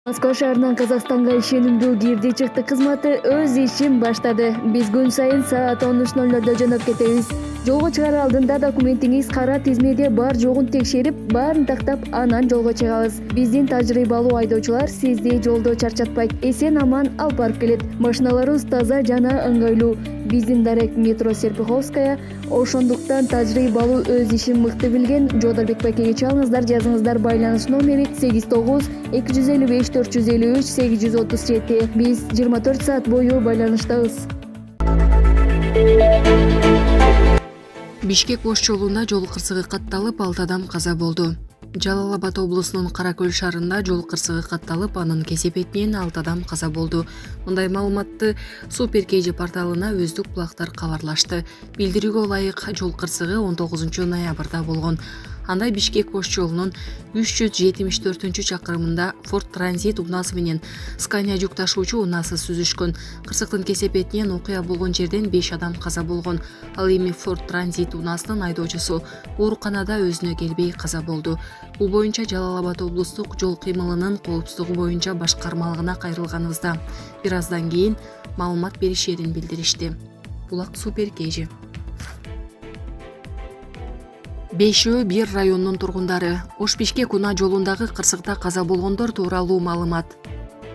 Москва шаарынан Казакстанга ишенимдүү кирди чыкты кызматы өз ишин баштады. Биз күн сайын саат 13:00 жөнөп кетебиз. Жолго чыгаар алдында документиңиз кара тизмеде бар жогун текшерип, баарын тактап анан жолго чыгабыз. Биздин тажрыйбалуу айдоочулар сизди жолдо чарчатпайт, эсен аман алып барып келет. Машиналарыбыз таза жана ыңгайлуу. Биздин дарек метро Серпуховская, ошондуктан тажрыйбалуу өз ишин мыкты билген Жодорбек Бакеге чалыңыздар, жазыңыздар. Байланыш номери 89 255 453 837. Биз 24 саат бою байланыштабыз. Бишкек Ош жолунда жол кырсыгы катталып, 6 адам каза болду. Жалал Абад облусунун Кара Көл шаарында жол кырсыгы катталып, анын кесепетинен 6 адам каза болду. Мындай маалыматты Супер KG порталына өздүк булактар кабарлашты. Билдирүүгө ылайык, жол кырсыгы 19 ноябрда болгон. Анда Бишкек Ош жолунун 374 чакырымында Ford Transit унаасы менен Scania жүк ташуучу унаасы сүзүшкөн. Кырсыктын кесепетинен окуя болгон жерден 5 адам каза болгон. Ал эми Ford Transit унаасынын айдоочусу ооруканада өзүнө келбей каза болду. Бул боюнча Жалал Абад облустук жол кыймылынын коопсуздугу боюнча башкармалыгына кайрылганыбызда бир аздан кийин маалымат беришерин билдиришти. Булак Супер KG. Бешөө бир районунун тургундары Ош Бишкек унаа жолундагы кырсыкта каза болгондор тууралуу маалымат.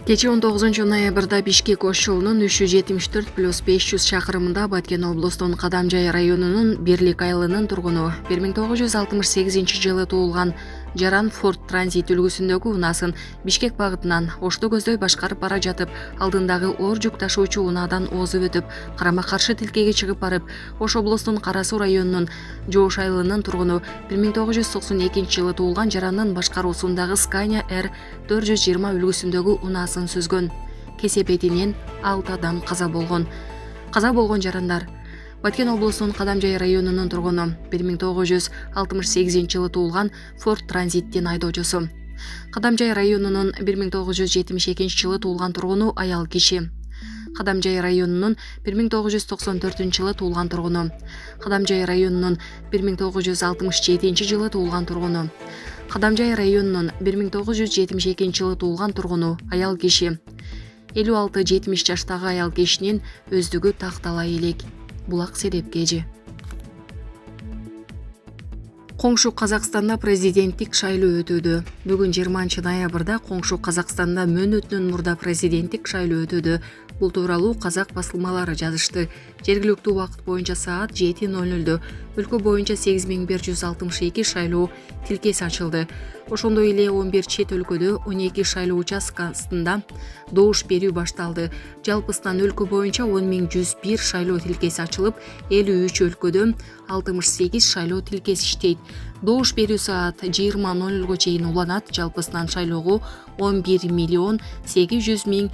Кечээ 19 ноябрда Бишкек Ош жолунун 374+500 чакырымында Баткен облустунун Кадамжай районунун Бирлик айылынын тургуну 1968 жылы туулган Жаран Ford Transit үлгүсүндөгү унаасын Бишкек багытынан Ошто көздөй башкарып бара жатып, алдындагы оор жүк ташуучу унаадан оозуп өтүп, карама-каршы тилкеге чыгып барып, Ош облустунун Кара Суу районунун Жоош айылынын тургуну 1992 жылы туулган Жарандын башкаруусундагы Scania R420 үлгүсүндөгү унаасын сүзгөн. Кесепетинен 6 адам каза болгон. Каза болгон жарандар: Баткен облусунун Кадамжай районунун тургуну 1968 жылы туулган Ford Transiттин айдоочусу. Кадамжай районунун 1972 жылы туулган тургуну аял киши. Кадамжай районунун 1994 жылы туулган тургуну. Кадамжай районунун 1967 жылы туулган тургуну. Кадамжай районунун 1972 жылы туулган тургуну аял киши. 56-70 жаштагы аял кишинин өздүгү тактала элек. Булак Сереп KG. Коңшу Казакстанда президенттик шайлоо өтүүдө. Бүгүн 20 ноябрда коңшу Казакстанда мөөнөтүнөн мурда президенттик шайлоо өтүүдө. Бул тууралуу казак басылмалары жазышты. Жергиликтүү убакыт боюнча саат 7:00 өлкө боюнча 8162 шайлоо тилкеси ачылды. Ошондой эле 11 чет өлкөдө 12 шайлоо участкасында добуш берүү башталды. Жалпысынан өлкө боюнча 10101 шайлоо тилкеси ачылып, 53 өлкөдө 68 шайлоо тилкеси иштейт. Добуш берүү саат 20:00 чейин уланат. Жалпысынан шайлоого 11.800.000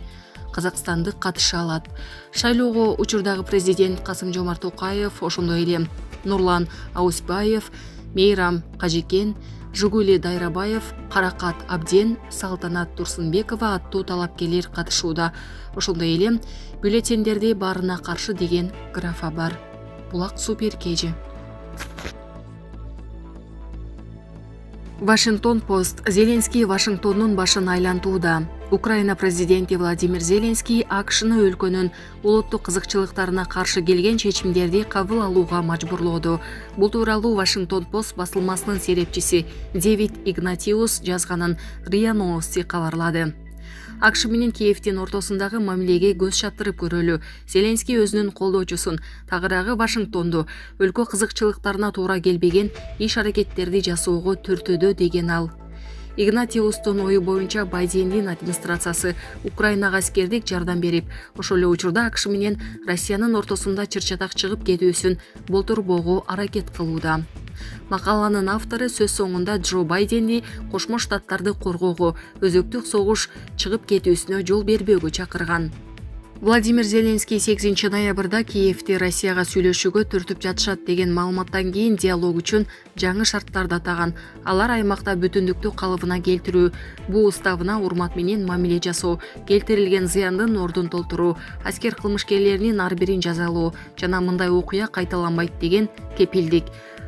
казакстандык катыша алат. Шайлоого учурдагы президент Касым-Жомарт Токаев, ошондой эле Нурлан Аусбаев, Мейрам Кажекен, Жугули Дайрабаев, Каракат Абден, Салтанат Турсунбекова аттуу талапкерлер катышууда. Ошондой эле бюллетендерди баарына каршы деген графа бар. Булак Супер KG. Вашингтон Пост. Зеленский Вашингтондун башын айлантууда. Украина президенти Владимир Зеленский АКШны өлкөнүн улуттук кызыкчылыктарына каршы келген чечимдерди кабыл алууга мажбурлоодо. Бул тууралуу Вашингтон Пост басылмасынын серепчиси Дэвид Игнатиус жазганын РИА Новости кабарлады. АКШ менен Киевдин ортосундагы мамилеге көз чаптырып көрөлү. Зеленский өзүнүн колдоочусун, тагыраагы Вашингтонду өлкө кызыкчылыктарына туура келбеген иш-аракеттерди жасоого түртөдө деген ал. Игнатиустун ою боюнча Байдендин администрациясы Украинага аскердик жардам берип, ошол эле учурда АКШ менен Россиянын ортосунда чыр-чатак чыгып кетүүсүн болтурбоого аракет кылууда. Макаланын автору сөз соңунда Джо Байденди Кошмо Штаттарды коргоого, өзөктүк согуш чыгып кетүүсүнө жол бербөөгө чакырган. Владимир Зеленский 8 ноябрда Киевди Россияга сүйлөшүүгө түртүп жатышат деген маалыматтан кийин диалог үчүн жаңы шарттарды атаган. Алар аймакта бүтүндүктү калыбына келтирүү, буу уставына урмат менен мамиле жасоо, келтирилген зыяндын ордун толтуруу, аскер кылмышкерлеринин ар бирин жазалоо жана мындай окуя кайталанбайт деген кепилдик.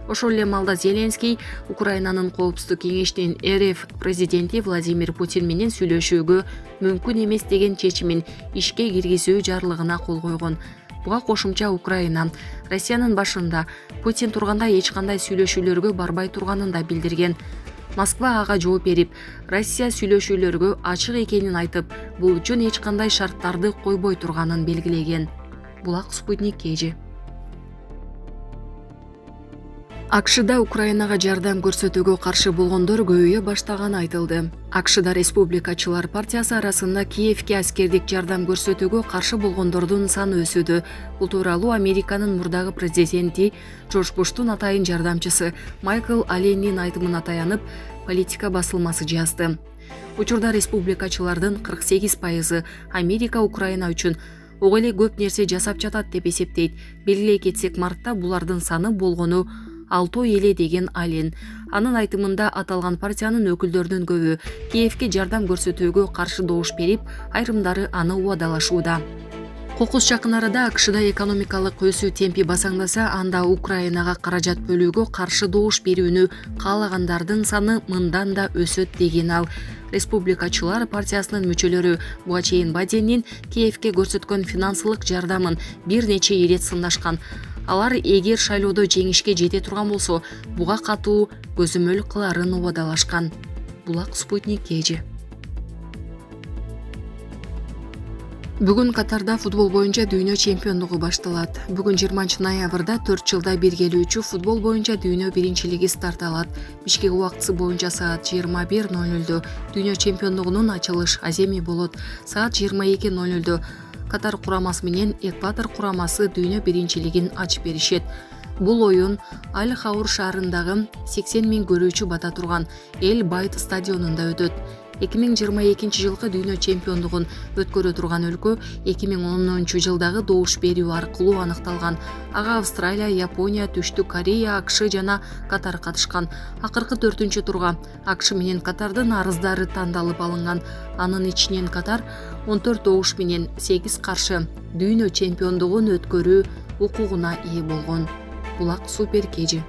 Ошол эле маалда Зеленский Украинанын коопсуздук кеңешинин РФ президенти Владимир Путин менен сүйлөшүүгө мүмкүн эмес деген чечимин ишке киргизүү жарлыгына кол койгон. Буга кошумча Украина Россиянын башында Путин турганда эч кандай сүйлөшүүлөргө барбай турганын да билдирген. Москва ага жооп берип, Россия сүйлөшүүлөргө ачык экенин айтып, бул үчүн эч кандай шарттарды койбой турганын белгилеген. Булак Спутник KG. АКШда Украинага жардам көрсөтүүгө каршы болгондор көбөйө баштаганы айтылды. АКШда Республикачылар партиясы арасында Киевке аскердик жардам көрсөтүүгө каршы болгондордун саны өсүүдө. Бул тууралуу Американын мурдагы президенти Джордж Буштун атайын жардамчысы Майкл Алленин айтымына таянып, Политика басылмасы жазды. Учурда республикачылардын 48% Америка Украина үчүн ого эле көп нерсе жасап жатат деп эсептейт. Белгилей кетсек, мартта булардын саны болгону 6 эле деген Ален. Анын айтымында аталган партиянын өкүлдөрүнүн көбү Киевке жардам көрсөтүүгө каршы добуш берип, айрымдары аны убадалашууда. Кокус жакын арада АКШда экономикалык өсүү темпи басаңдаса, анда Украинага каражат бөлүүгө каршы добуш берүүнү каалагандардын саны мындан да өсөт деген ал. Республикачылар партиясынын мүчөлөрү буга чейин Байдендин Киевке көрсөткөн финансылык жардамын бир нече ирет сындашкан. Алар эгер шайлоодо жеңишке жете турган болсо, буга катуу көзөмөл кыларын убадалашкан. Булак Спутник KG. Бүгүн Катарда футбол боюнча дүйнө чемпиондугу башталат. Бүгүн 20 ноябрда 4 жылда бир келүүчү футбол боюнча дүйнө биринчилиги старт алат. Бишкек убактысы боюнча саат 21:00 дүйнө чемпиондугунун ачылыш аземи болот. Саат 22:00 Катар курамасы менен Эквадор курамасы дүйнө биринчилигин ачып беришет. Бул оюн Аль-Хаур шаарындагы 80 000 көрүүчү бата турган Эл Байт стадионунда өтөт. 2022 жылкы дүйнө чемпиондугун өткөрө турган өлкө 2010 жылдагы добуш берүү аркылуу аныкталган. Ага Австралия, Япония, Түштүк Корея, АКШ жана Катар катышкан. Акыркы 4-чү турга АКШ менен Катардын арыздары тандалып алынган. Анын ичинен Катар 14 добуш менен 8 каршы дүйнө чемпиондугун өткөрүү укугуна ээ болгон. Булак Супер KG.